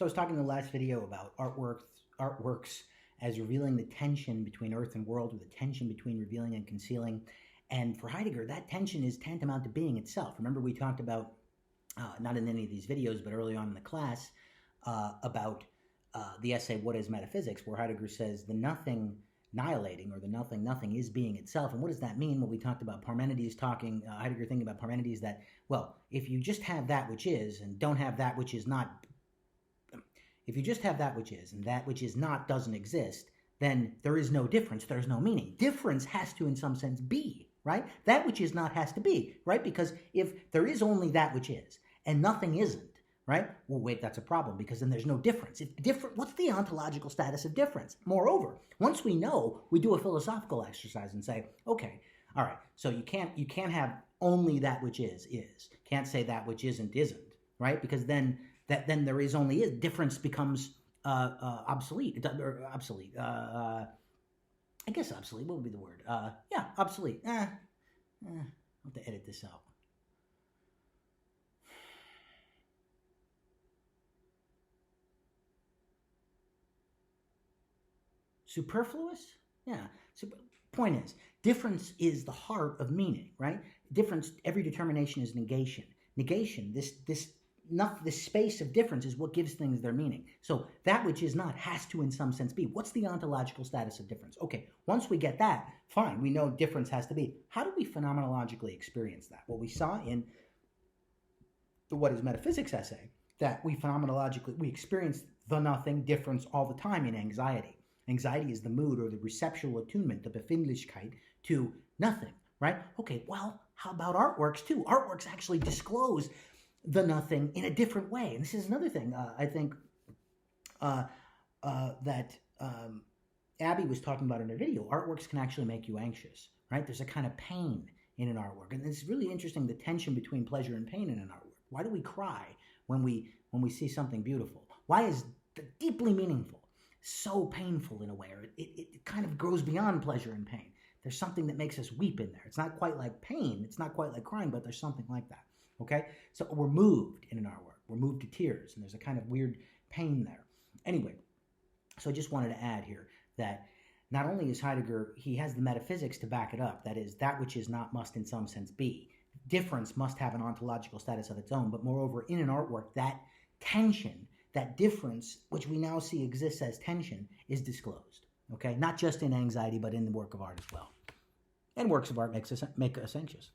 So I was talking in the last video about artworks as revealing the tension between earth and world, or the tension between revealing and concealing. And for Heidegger, that tension is tantamount to being itself. Remember, we talked about, not in any of these videos, but early on in the class, about the essay, What is Metaphysics?, where Heidegger says the nothing annihilating, or the nothing is being itself. And what does that mean? Well, we talked about Parmenides talking, Heidegger thinking about Parmenides, that, well, if you just have that which is and don't have that which is not, if you just have that which is and that which is not doesn't exist, then there is no difference, there's no meaning. Difference has to, in some sense, be, right? That which is not has to be, right? Because if there is only that which is and nothing isn't, right? Well, wait, that's a problem, because then there's no difference. If what's the ontological status of difference? Moreover, once we know, we do a philosophical exercise and say, okay, all right, so you can't have only that which is. Can't say that which isn't, right? Because then there is only is. Difference becomes obsolete. Or obsolete. I guess obsolete. What would be the word? Yeah, obsolete. I'll have to edit this out. Superfluous? Yeah. Point is, difference is the heart of meaning, right? Difference, every determination is negation. Negation, this space of difference is what gives things their meaning. So that which is not has to, in some sense, be. What's the ontological status of difference? Okay, once we get that, fine, we know difference has to be. How do we phenomenologically experience that? Well, we saw in the What is Metaphysics essay that we experience the nothing, difference, all the time in anxiety. Anxiety is the mood or the receptual attunement, the Befindlichkeit, to nothing, right? Okay, well, how about artworks too? Artworks actually disclose the nothing in a different way. And this is another thing I think that Abby was talking about in her video. Artworks can actually make you anxious, right? There's a kind of pain in an artwork. And it's really interesting, the tension between pleasure and pain in an artwork. Why do we cry when we see something beautiful? Why is deeply meaningful so painful in a way, or it kind of goes beyond pleasure and pain? There's something that makes us weep in there. It's not quite like pain, it's not quite like crying, but there's something like that, okay? So we're moved in an artwork, we're moved to tears, and there's a kind of weird pain there. Anyway, so I just wanted to add here that not only is Heidegger, he has the metaphysics to back it up, that is, that which is not must in some sense be. Difference must have an ontological status of its own, but moreover, in an artwork, that tension, that difference, which we now see exists as tension, is disclosed, okay? Not just in anxiety, but in the work of art as well. And works of art make us anxious.